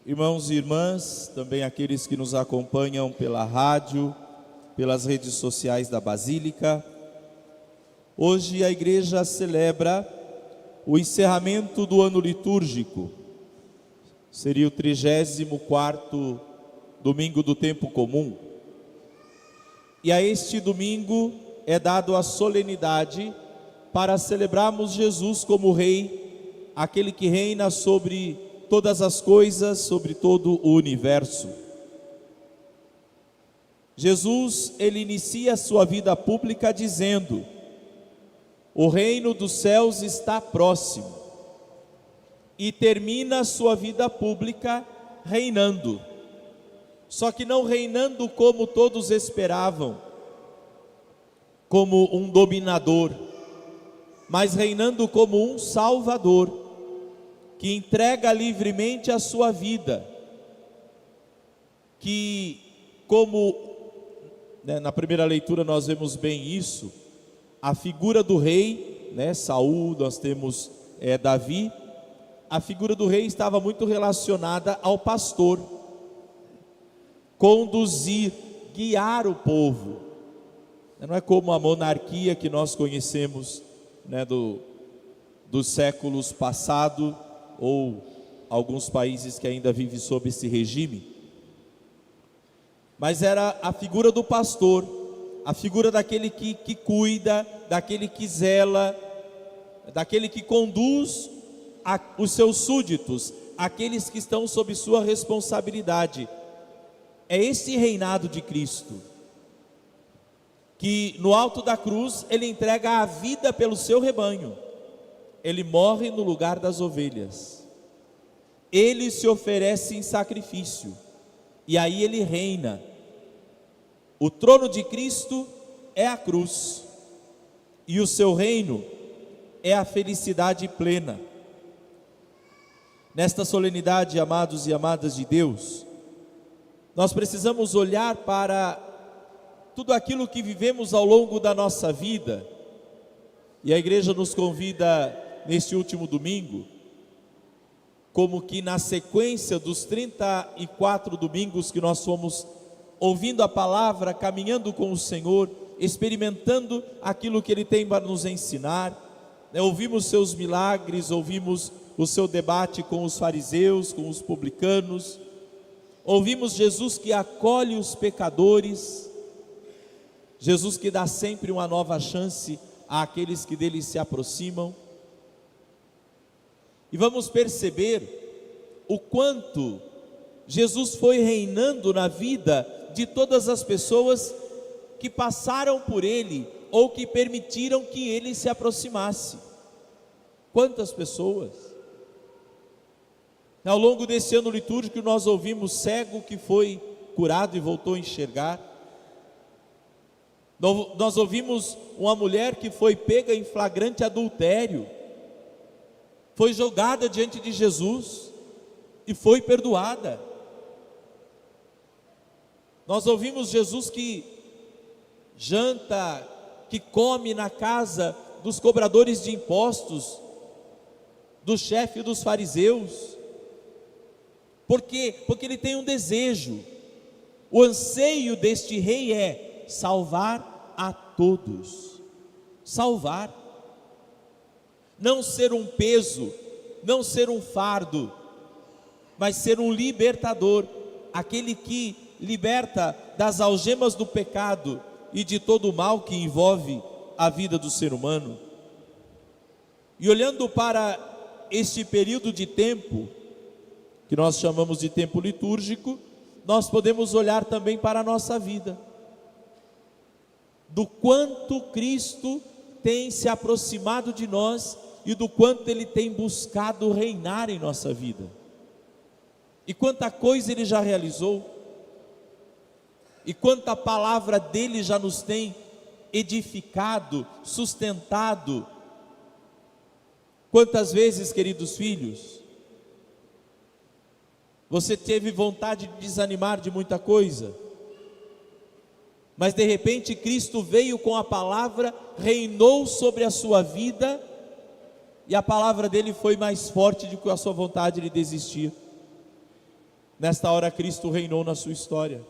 Irmãos e irmãs, também aqueles que nos acompanham pela rádio, pelas redes sociais da Basílica, hoje a igreja celebra o encerramento do ano litúrgico. Seria o 34º domingo do tempo comum. E a este domingo é dado a solenidade para celebrarmos Jesus como Rei, aquele que reina sobre todas as coisas, sobre todo o universo. Jesus, ele inicia a sua vida pública dizendo: o reino dos céus está próximo, e termina a sua vida pública reinando. Só que não reinando como todos esperavam, como um dominador, mas reinando como um salvador, que entrega livremente a sua vida, que como na primeira leitura nós vemos bem isso, a figura do rei, Saul, nós temos Davi, a figura do rei estava muito relacionada ao pastor, conduzir, guiar o povo. Não é como a monarquia que nós conhecemos dos séculos passados, ou alguns países que ainda vivem sob esse regime, mas era a figura do pastor, a figura daquele que cuida, daquele que zela, daquele que conduz os seus súditos, aqueles que estão sob sua responsabilidade. É esse reinado de Cristo, que no alto da cruz ele entrega a vida pelo seu rebanho. Ele morre no lugar das ovelhas, ele se oferece em sacrifício, e aí ele reina. O trono de Cristo é a cruz, e o seu reino é a felicidade plena. Nesta solenidade, amados e amadas de Deus, nós precisamos olhar para tudo aquilo que vivemos ao longo da nossa vida, e a igreja nos convida neste último domingo, como que na sequência dos 34 domingos que nós fomos ouvindo a palavra, caminhando com o Senhor, experimentando aquilo que Ele tem para nos ensinar, ouvimos seus milagres, ouvimos o seu debate com os fariseus, com os publicanos, ouvimos Jesus que acolhe os pecadores, Jesus que dá sempre uma nova chance àqueles que dele se aproximam. E vamos perceber o quanto Jesus foi reinando na vida de todas as pessoas que passaram por ele, ou que permitiram que ele se aproximasse. Quantas pessoas? Ao longo desse ano litúrgico nós ouvimos cego que foi curado e voltou a enxergar. Nós ouvimos uma mulher que foi pega em flagrante adultério, foi jogada diante de Jesus e foi perdoada. Nós ouvimos Jesus que janta, que come na casa dos cobradores de impostos, do chefe dos fariseus. Por quê? Porque ele tem um desejo. O anseio deste rei é salvar a todos. Salvar. Não ser um peso, não ser um fardo, mas ser um libertador, aquele que liberta das algemas do pecado e de todo o mal que envolve a vida do ser humano. E olhando para este período de tempo, que nós chamamos de tempo litúrgico, nós podemos olhar também para a nossa vida, do quanto Cristo tem se aproximado de nós e do quanto Ele tem buscado reinar em nossa vida, e quanta coisa Ele já realizou, e quanta palavra dEle já nos tem edificado, sustentado. Quantas vezes, queridos filhos, você teve vontade de desanimar de muita coisa, mas de repente Cristo veio com a palavra, reinou sobre a sua vida, e a palavra dele foi mais forte do que a sua vontade de desistir. Nesta hora Cristo reinou na sua história.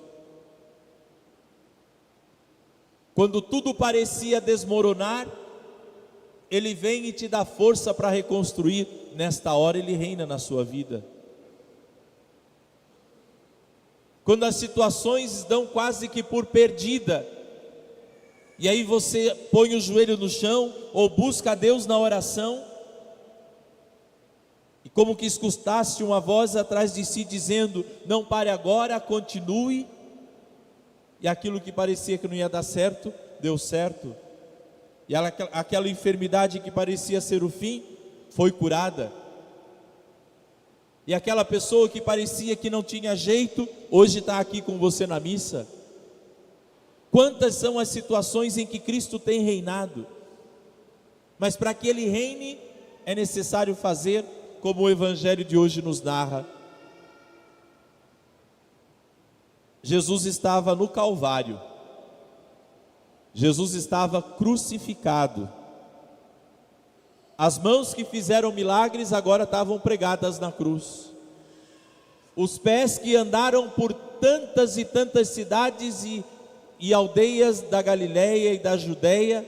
Quando tudo parecia desmoronar, Ele vem e te dá força para reconstruir. Nesta hora Ele reina na sua vida. Quando as situações dão quase que por perdida, e aí você põe o joelho no chão, ou busca a Deus na oração, e como que escutasse uma voz atrás de si dizendo: não pare agora, continue. E aquilo que parecia que não ia dar certo, deu certo. E aquela enfermidade que parecia ser o fim, foi curada. E aquela pessoa que parecia que não tinha jeito, hoje está aqui com você na missa. Quantas são as situações em que Cristo tem reinado? Mas para que Ele reine, é necessário fazer como o Evangelho de hoje nos narra. Jesus estava no Calvário. Jesus estava crucificado. As mãos que fizeram milagres agora estavam pregadas na cruz. Os pés que andaram por tantas e tantas cidades e aldeias da Galileia e da Judeia,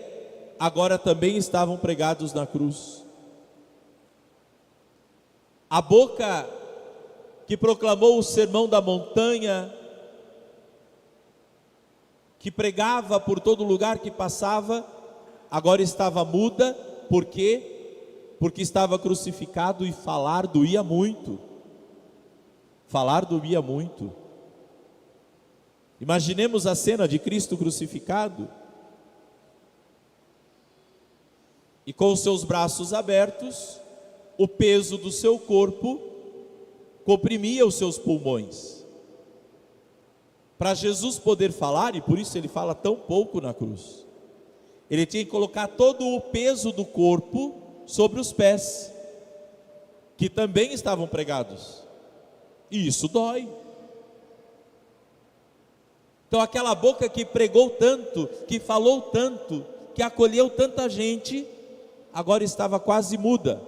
agora também estavam pregados na cruz. A boca que proclamou o sermão da montanha, que pregava por todo lugar que passava, agora estava muda. Por quê? Porque estava crucificado, e falar doía muito. Falar doía muito. Imaginemos a cena de Cristo crucificado, e com os seus braços abertos, o peso do seu corpo comprimia os seus pulmões. Para Jesus poder falar, e por isso Ele fala tão pouco na cruz, Ele tinha que colocar todo o peso do corpo sobre os pés, que também estavam pregados, e isso dói. Então aquela boca que pregou tanto, que falou tanto, que acolheu tanta gente, agora estava quase muda.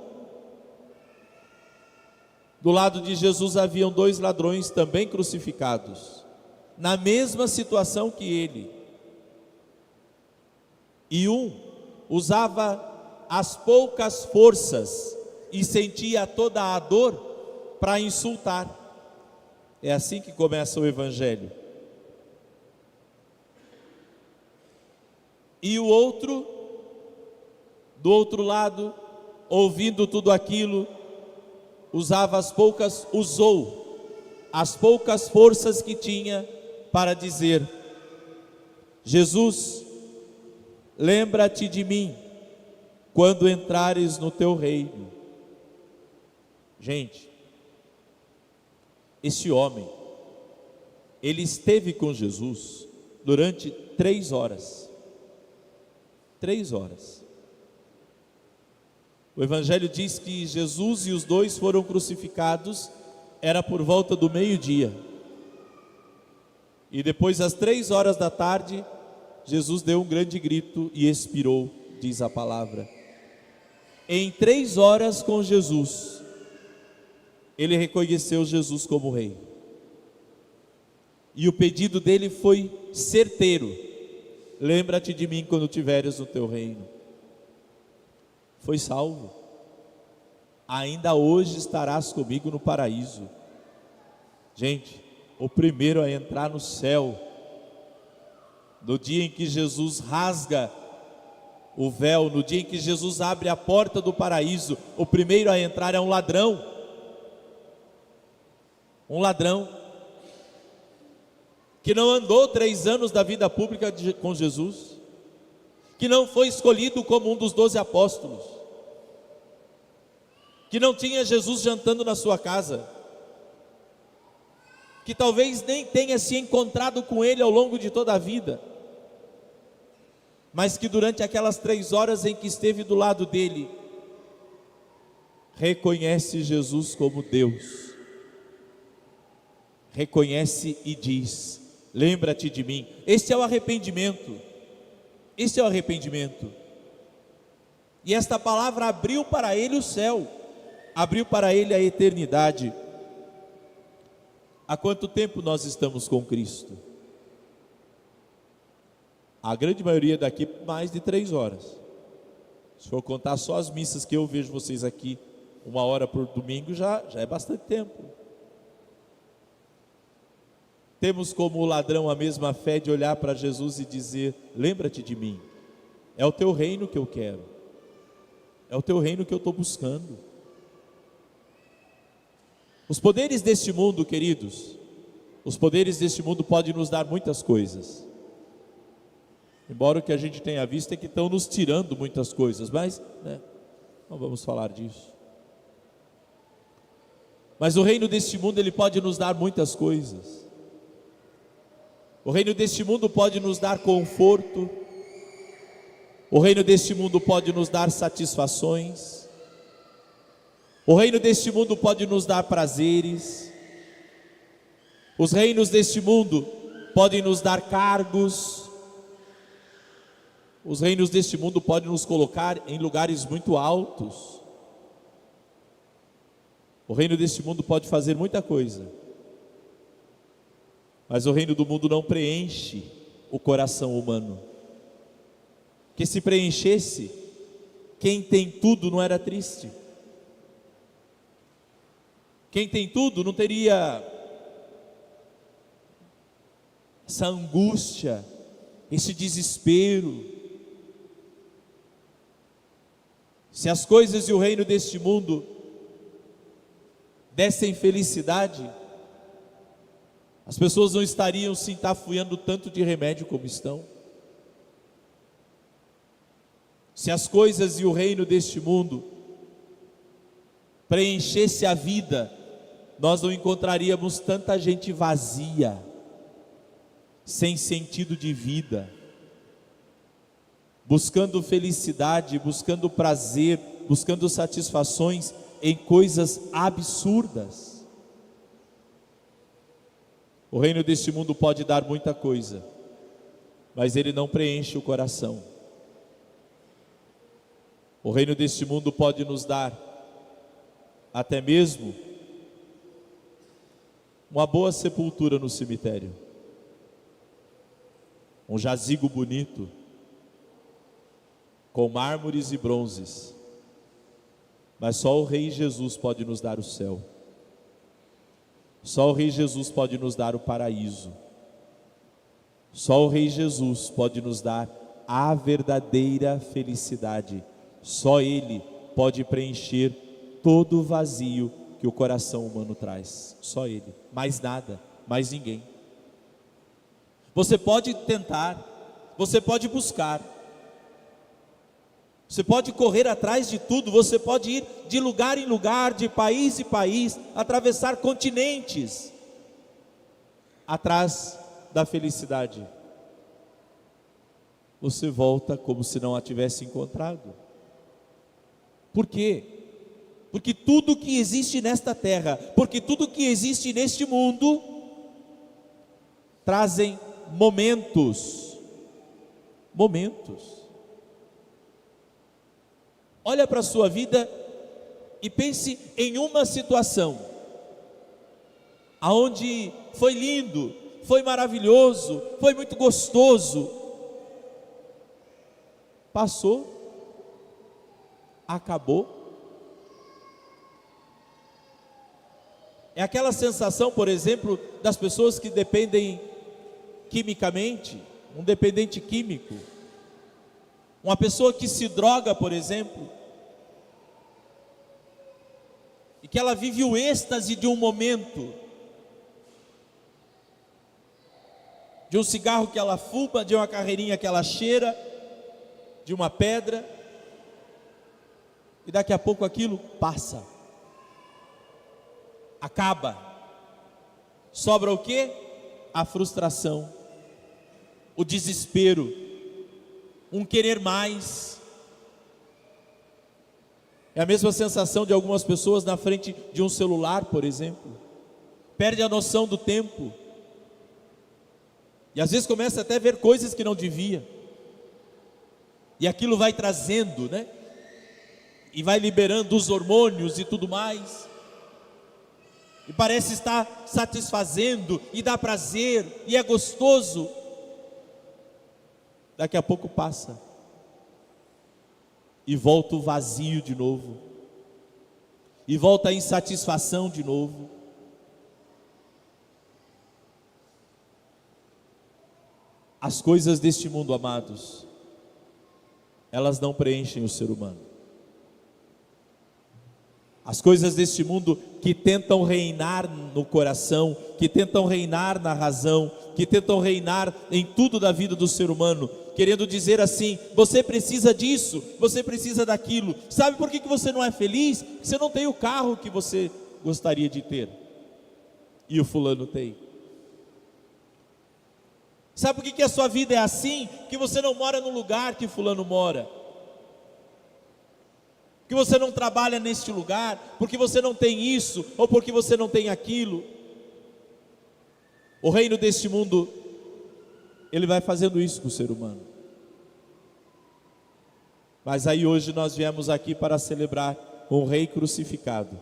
Do lado de Jesus haviam 2 ladrões também crucificados, na mesma situação que ele. E um usava as poucas forças e sentia toda a dor para insultar. É assim que começa o Evangelho. E o outro, do outro lado, ouvindo tudo aquilo, usou as poucas forças que tinha para dizer: Jesus, lembra-te de mim quando entrares no teu reino. Gente, esse homem, ele esteve com Jesus durante 3 horas. 3 horas. O Evangelho diz que Jesus e os 2 foram crucificados, era por volta do meio-dia. E depois, às 3 horas da tarde, Jesus deu um grande grito e expirou, diz a palavra. Em 3 horas com Jesus, ele reconheceu Jesus como rei. E o pedido dele foi certeiro: lembra-te de mim quando tiveres no teu reino. Foi salvo. Ainda hoje estarás comigo no paraíso. Gente, o primeiro a entrar no céu, no dia em que Jesus rasga o véu, no dia em que Jesus abre a porta do paraíso, o primeiro a entrar é um ladrão. Um ladrão que não andou 3 anos da vida pública com Jesus, que não foi escolhido como um dos 12 apóstolos, que não tinha Jesus jantando na sua casa, que talvez nem tenha se encontrado com ele ao longo de toda a vida, mas que durante aquelas 3 horas em que esteve do lado dele, reconhece Jesus como Deus, reconhece e diz: lembra-te de mim. Este é o arrependimento. Este é o arrependimento. E esta palavra abriu para ele o céu, abriu para ele a eternidade. Há quanto tempo nós estamos com Cristo? A grande maioria daqui, mais de 3 horas. Se for contar só as missas que eu vejo vocês aqui, 1 hora por domingo, já é bastante tempo. Temos como ladrão a mesma fé de olhar para Jesus e dizer: lembra-te de mim, é o teu reino que eu quero, é o teu reino que eu estou buscando. Os poderes deste mundo, queridos, os poderes deste mundo podem nos dar muitas coisas, embora o que a gente tenha visto é que estão nos tirando muitas coisas, mas não vamos falar disso. Mas o reino deste mundo, ele pode nos dar muitas coisas. O reino deste mundo pode nos dar conforto, o reino deste mundo pode nos dar satisfações, o reino deste mundo pode nos dar prazeres, os reinos deste mundo podem nos dar cargos, os reinos deste mundo podem nos colocar em lugares muito altos. O reino deste mundo pode fazer muita coisa, mas o reino do mundo não preenche o coração humano. Que se preenchesse, quem tem tudo não era triste. Quem tem tudo não teria essa angústia, esse desespero. Se as coisas e o reino deste mundo dessem felicidade, as pessoas não estariam se entafuiando tanto de remédio como estão. Se as coisas e o reino deste mundo preenchesse a vida, nós não encontraríamos tanta gente vazia, sem sentido de vida, buscando felicidade, buscando prazer, buscando satisfações em coisas absurdas. O reino deste mundo pode dar muita coisa, mas ele não preenche o coração. O reino deste mundo pode nos dar até mesmo uma boa sepultura no cemitério, um jazigo bonito, com mármores e bronzes, mas só o Rei Jesus pode nos dar o céu. Só o Rei Jesus pode nos dar o paraíso. Só o Rei Jesus pode nos dar a verdadeira felicidade. Só Ele pode preencher todo o vazio que o coração humano traz. Só Ele, mais nada, mais ninguém. Você pode tentar, você pode buscar, você pode correr atrás de tudo, você pode ir de lugar em lugar, de país em país, atravessar continentes, atrás da felicidade. Você volta como se não a tivesse encontrado. Por quê? Porque tudo que existe nesta terra, porque tudo que existe neste mundo, trazem momentos. Olha para a sua vida e pense em uma situação aonde foi lindo, foi maravilhoso, foi muito gostoso, passou, acabou. É aquela sensação, por exemplo, das pessoas que dependem quimicamente, um dependente químico, uma pessoa que se droga, por exemplo, e que ela vive o êxtase de um momento, de um cigarro que ela fuma, de uma carreirinha que ela cheira, de uma pedra, e daqui a pouco aquilo passa, acaba. Sobra o quê? A frustração, o desespero, um querer mais. É a mesma sensação de algumas pessoas na frente de um celular, por exemplo. Perde a noção do tempo. E às vezes começa até a ver coisas que não devia. E aquilo vai trazendo, né? E vai liberando os hormônios e tudo mais. e parece estar satisfazendo, e dá prazer, e é gostoso, daqui a pouco passa, e volta o vazio de novo, e volta a insatisfação de novo. As coisas deste mundo, amados, elas não preenchem o ser humano. As coisas deste mundo que tentam reinar no coração, que tentam reinar na razão, que tentam reinar em tudo da vida do ser humano, querendo dizer assim: você precisa disso, você precisa daquilo. Sabe por que você não é feliz? Porque você não tem o carro que você gostaria de ter, e o fulano tem. Sabe por que a sua vida é assim? Que você não mora no lugar que fulano mora, que você não trabalha neste lugar, porque você não tem isso, ou porque você não tem aquilo. O reino deste mundo, ele vai fazendo isso com o ser humano. Mas aí hoje nós viemos aqui para celebrar um rei crucificado,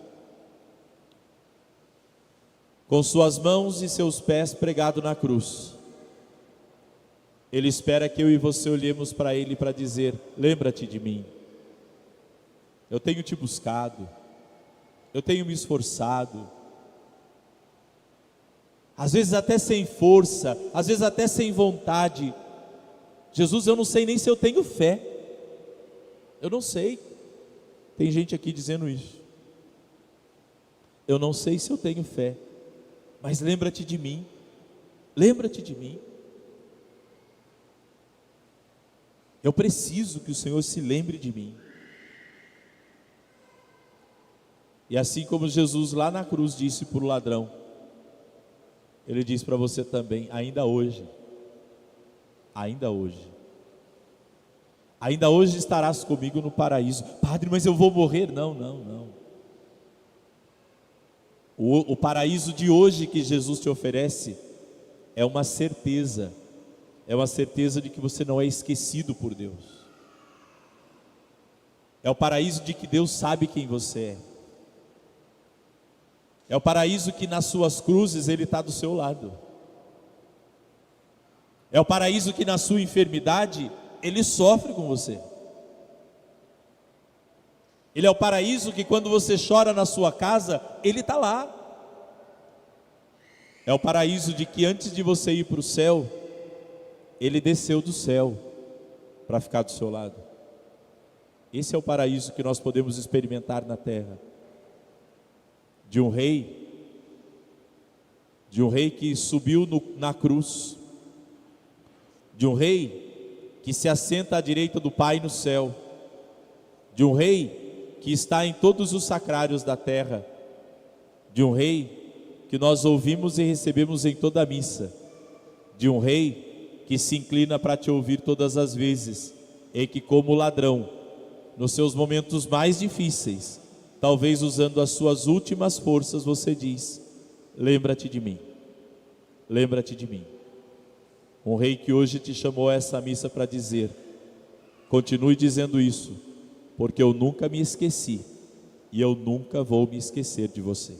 com suas mãos e seus pés pregados na cruz. Ele espera que eu e você olhemos para ele para dizer: lembra-te de mim. Eu tenho te buscado, eu tenho me esforçado, às vezes até sem força, às vezes até sem vontade. Jesus, eu não sei nem se eu tenho fé, eu não sei. Tem gente aqui dizendo isso. Eu não sei se eu tenho fé, mas lembra-te de mim, lembra-te de mim. Eu preciso que o Senhor se lembre de mim. E assim como Jesus lá na cruz disse para o ladrão, Ele diz para você também: ainda hoje estarás comigo no paraíso. Padre, mas eu vou morrer. Não. O paraíso de hoje que Jesus te oferece é uma certeza de que você não é esquecido por Deus. É o paraíso de que Deus sabe quem você é. É o paraíso que nas suas cruzes Ele está do seu lado. É o paraíso que na sua enfermidade Ele sofre com você. Ele é o paraíso que quando você chora na sua casa, Ele está lá. É o paraíso de que antes de você ir para o céu, Ele desceu do céu para ficar do seu lado. Esse é o paraíso que nós podemos experimentar na terra. De um rei que subiu na cruz, de um rei que se assenta à direita do Pai no céu, de um rei que está em todos os sacrários da terra, de um rei que nós ouvimos e recebemos em toda a missa, de um rei que se inclina para te ouvir todas as vezes, e que como ladrão, nos seus momentos mais difíceis, talvez usando as suas últimas forças, você diz: lembra-te de mim, lembra-te de mim. Um rei que hoje te chamou a essa missa para dizer: continue dizendo isso, porque eu nunca me esqueci, e eu nunca vou me esquecer de você.